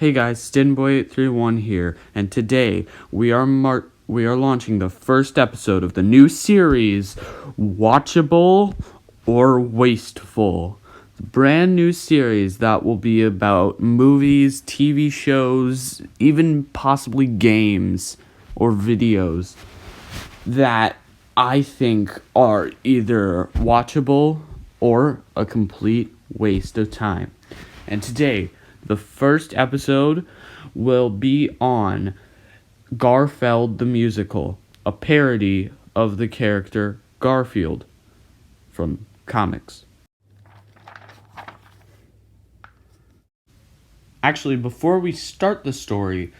Hey guys, StinBoy831 here, and today we are launching the first episode of the new series, Watchable or Wasteful. The brand new series that will be about movies, TV shows, even possibly games or videos that I think are either watchable or a complete waste of time. And today, the first episode will be on Garfeld the Musical, a parody of the character Garfield from comics. Actually, before we start the story,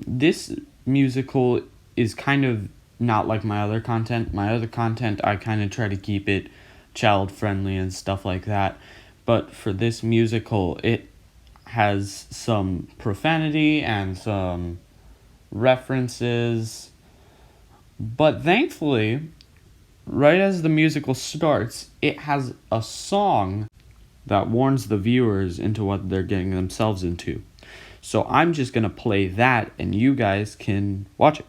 this musical is kind of not like my other content. My other content, I kind of try to keep it child-friendly and stuff like that. But for this musical, it has some profanity and some references. But thankfully, right as the musical starts, it has a song that warns the viewers into what they're getting themselves into. So I'm just going to play that and you guys can watch it.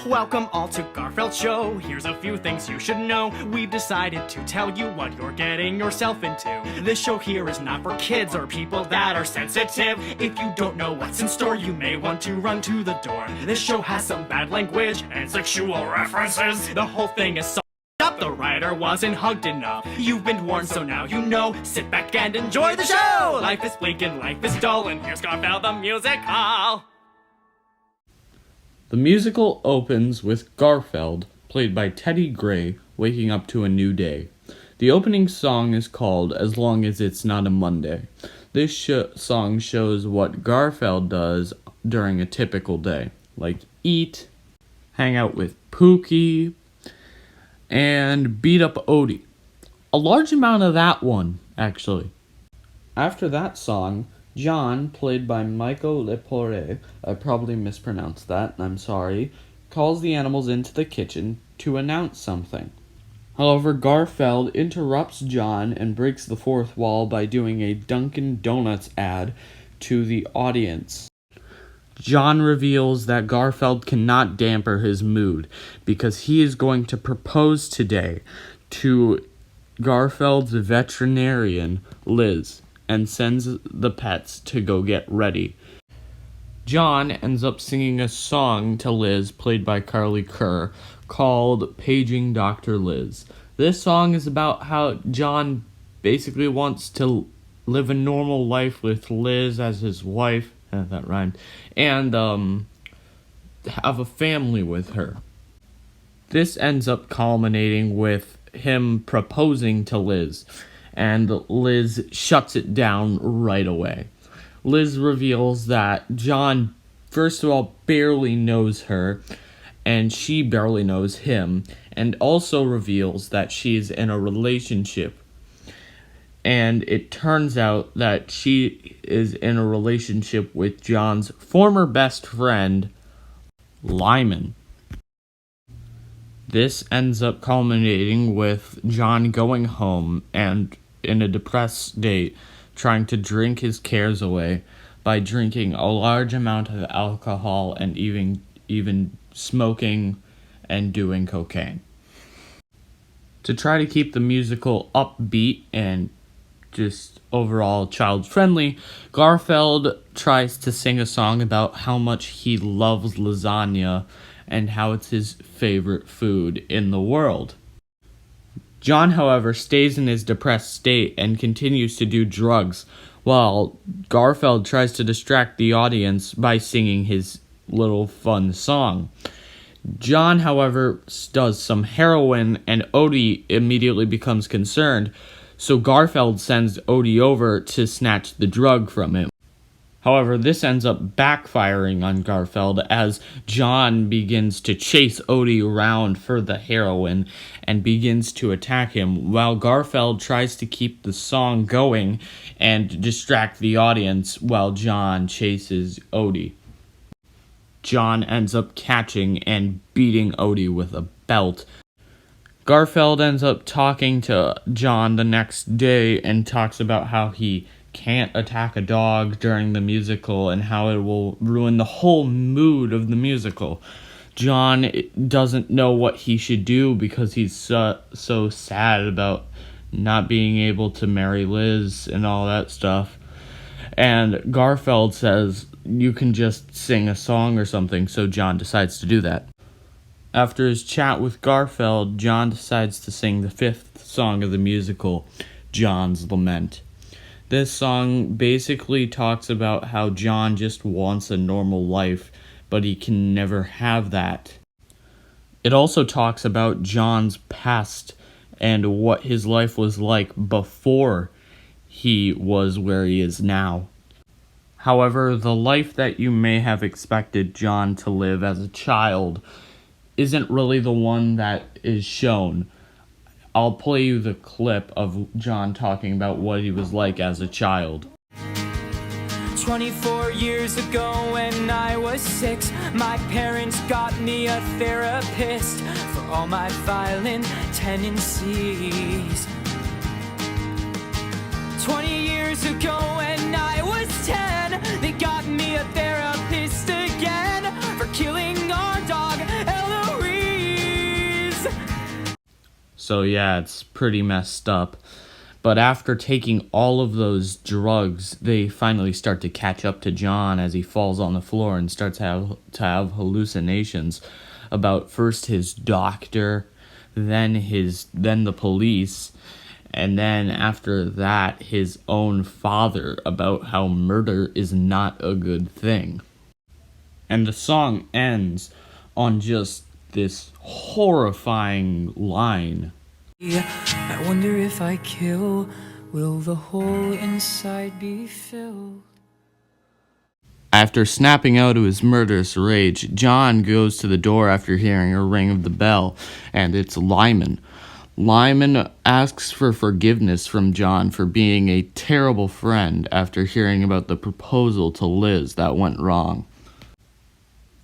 Welcome all to Garfeld Show. Here's a few things you should know. We've decided to tell you what you're getting yourself into. This show here is not for kids or people that are sensitive. If you don't know what's in store, you may want to run to the door. This show has some bad language and sexual references. The whole thing is so up. The writer wasn't hugged enough. You've been warned, so now you know. Sit back and enjoy the show. Life is bleak and life is dull, and here's Garfeld the Musical. The musical opens with Garfeld, played by Teddy Gray, waking up to a new day. The opening song is called As Long as It's Not a Monday. This song shows what Garfeld does during a typical day, like eat, hang out with Pookie, and beat up Odie. A large amount of that one, actually. After that song, John, played by Michael Lepore, I probably mispronounced that, I'm sorry, calls the animals into the kitchen to announce something. However, Garfeld interrupts John and breaks the fourth wall by doing a Dunkin' Donuts ad to the audience. John reveals that Garfeld cannot dampen his mood because he is going to propose today to Garfeld's veterinarian, Liz, and sends the pets to go get ready. John ends up singing a song to Liz, played by Carly Kerr, called Paging Dr. Liz. This song is about how John basically wants to live a normal life with Liz as his wife, that rhymed, and have a family with her. This ends up culminating with him proposing to Liz, and Liz shuts it down right away. Liz reveals that John, first of all, barely knows her, and she barely knows him, and also reveals that she's in a relationship. And it turns out that she is in a relationship with John's former best friend, Lyman. This ends up culminating with John going home and in a depressed state, trying to drink his cares away by drinking a large amount of alcohol and even smoking and doing cocaine. To try to keep the musical upbeat and just overall child-friendly, Garfeld tries to sing a song about how much he loves lasagna and how it's his favorite food in the world. John, however, stays in his depressed state and continues to do drugs, while Garfeld tries to distract the audience by singing his little fun song. John, however, does some heroin, and Odie immediately becomes concerned, so Garfeld sends Odie over to snatch the drug from him. However, this ends up backfiring on Garfeld as John begins to chase Odie around for the heroin and begins to attack him, while Garfeld tries to keep the song going and distract the audience while John chases Odie. John ends up catching and beating Odie with a belt. Garfeld ends up talking to John the next day and talks about how he can't attack a dog during the musical and how it will ruin the whole mood of the musical. John doesn't know what he should do because he's so sad about not being able to marry Liz and all that stuff. And Garfeld says, you can just sing a song or something, so John decides to do that. After his chat with Garfeld, John decides to sing the 5th song of the musical, John's Lament. This song basically talks about how John just wants a normal life, but he can never have that. It also talks about John's past and what his life was like before he was where he is now. However, the life that you may have expected John to live as a child isn't really the one that is shown. I'll play you the clip of John talking about what he was like as a child. 24 years ago when I was 6, my parents got me a therapist for all my violent tendencies. 20 years ago when I was 10, they got me a therapist again for killing our dog, Eloise. So yeah, it's pretty messed up. But after taking all of those drugs, they finally start to catch up to John as he falls on the floor and starts to have hallucinations about first his doctor, then the police, and then after that his own father, about how murder is not a good thing. And the song ends on just this horrifying line. I wonder if I kill, will the hole inside be filled? After snapping out of his murderous rage, John goes to the door after hearing a ring of the bell, and it's Lyman. Lyman asks for forgiveness from John for being a terrible friend after hearing about the proposal to Liz that went wrong.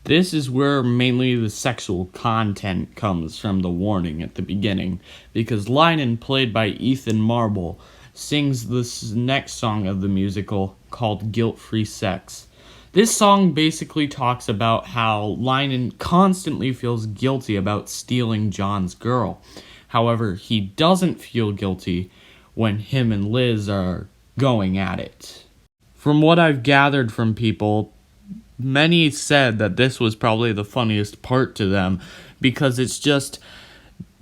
This is where mainly the sexual content comes from the warning at the beginning, because Lyman, played by Ethan Marble, sings this next song of the musical called Guilt-Free Sex. This song basically talks about how Lyman constantly feels guilty about stealing John's girl. However, he doesn't feel guilty when him and Liz are going at it. From what I've gathered from people, many said that this was probably the funniest part to them, because it's just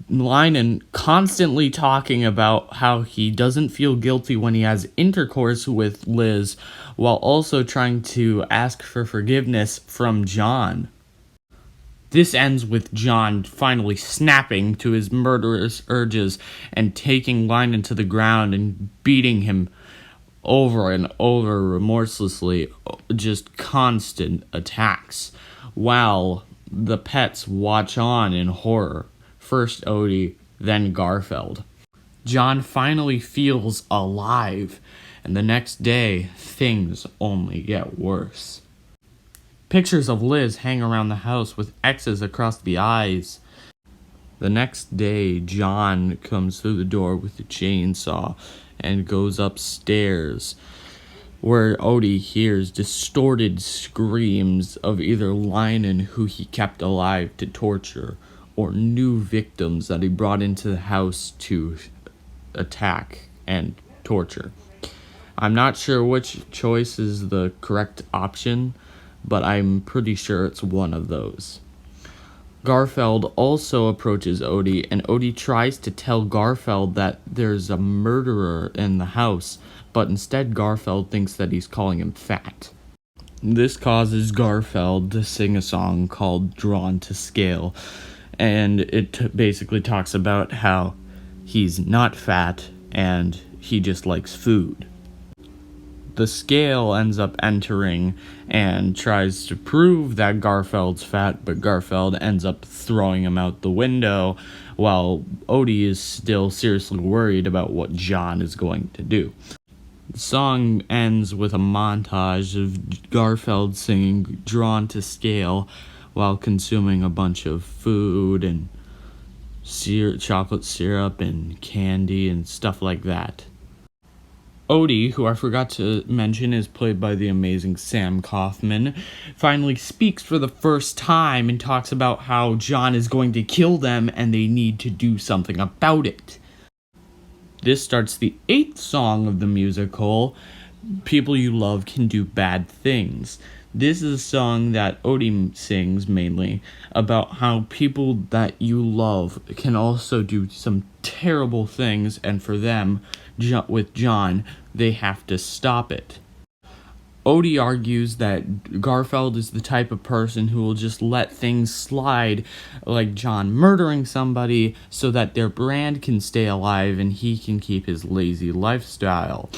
Lyman constantly talking about how he doesn't feel guilty when he has intercourse with Liz, while also trying to ask for forgiveness from John. This ends with John finally snapping to his murderous urges and taking Lyman to the ground and beating him over and over remorselessly, just constant attacks, while the pets watch on in horror. First Odie, then Garfeld. John finally feels alive, and the next day, things only get worse. Pictures of Liz hang around the house with X's across the eyes. The next day, John comes through the door with a chainsaw and goes upstairs, where Odie hears distorted screams of either Lyman, who he kept alive to torture, or new victims that he brought into the house to attack and torture. I'm not sure which choice is the correct option, but I'm pretty sure it's one of those. Garfeld also approaches Odie, and Odie tries to tell Garfeld that there's a murderer in the house, but instead Garfeld thinks that he's calling him fat. This causes Garfeld to sing a song called Drawn to Scale, and it basically talks about how he's not fat and he just likes food. The scale ends up entering and tries to prove that Garfeld's fat, but Garfeld ends up throwing him out the window, while Odie is still seriously worried about what John is going to do. The song ends with a montage of Garfeld singing Drawn to Scale while consuming a bunch of food and chocolate syrup and candy and stuff like that. Odie, who I forgot to mention is played by the amazing Sam Kaufman, finally speaks for the first time and talks about how John is going to kill them and they need to do something about it. This starts the 8th song of the musical, People You Love Can Do Bad Things. This is a song that Odie sings mainly about how people that you love can also do some terrible things, and for them, with John, they have to stop it. Odie argues that Garfeld is the type of person who will just let things slide, like John murdering somebody, so that their brand can stay alive and he can keep his lazy lifestyle.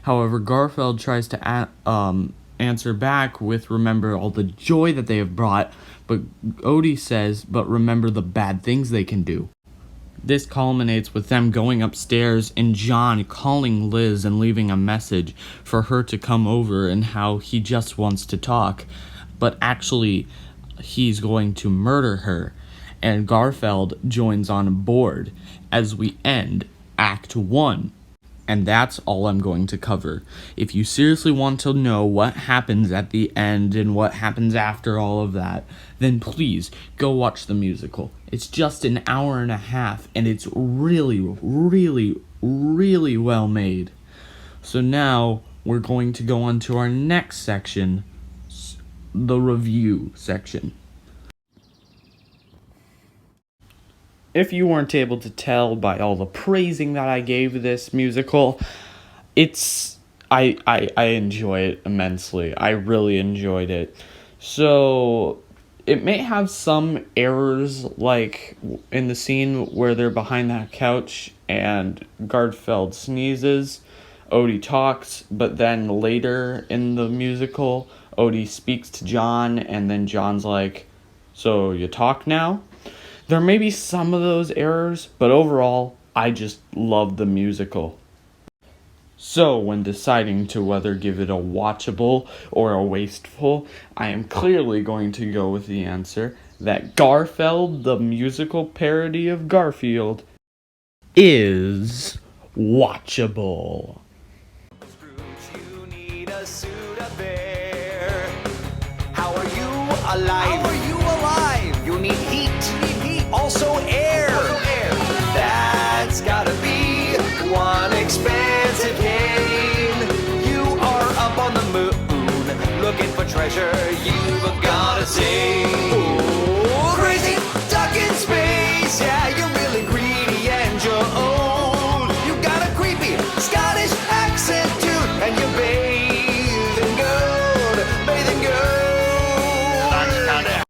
However, Garfeld tries to answer back with remember all the joy that they have brought, but Odie says, but remember the bad things they can do. This culminates with them going upstairs and John calling Liz and leaving a message for her to come over and how he just wants to talk, but actually he's going to murder her. And Garfeld joins on board as we end Act 1. And that's all I'm going to cover. If you seriously want to know what happens at the end and what happens after all of that, then please go watch the musical. It's just an hour and a half, and it's really, really, really well made. So now we're going to go on to our next section, the review section. If you weren't able to tell by all the praising that I gave this musical, I enjoy it immensely. I really enjoyed it. So it may have some errors, like in the scene where they're behind that couch and Garfeld sneezes, Odie talks, but then later in the musical, Odie speaks to John, and then John's like, "So you talk now?" There may be some of those errors, but overall, I just love the musical. So, when deciding to whether give it a watchable or a wasteful, I am clearly going to go with the answer that Garfeld, the musical parody of Garfield, is watchable. You need a suit of air. How are you alive? How are you alive? You need heat. Also air. That's gotta be one expensive game. You are up on the moon looking for treasure. You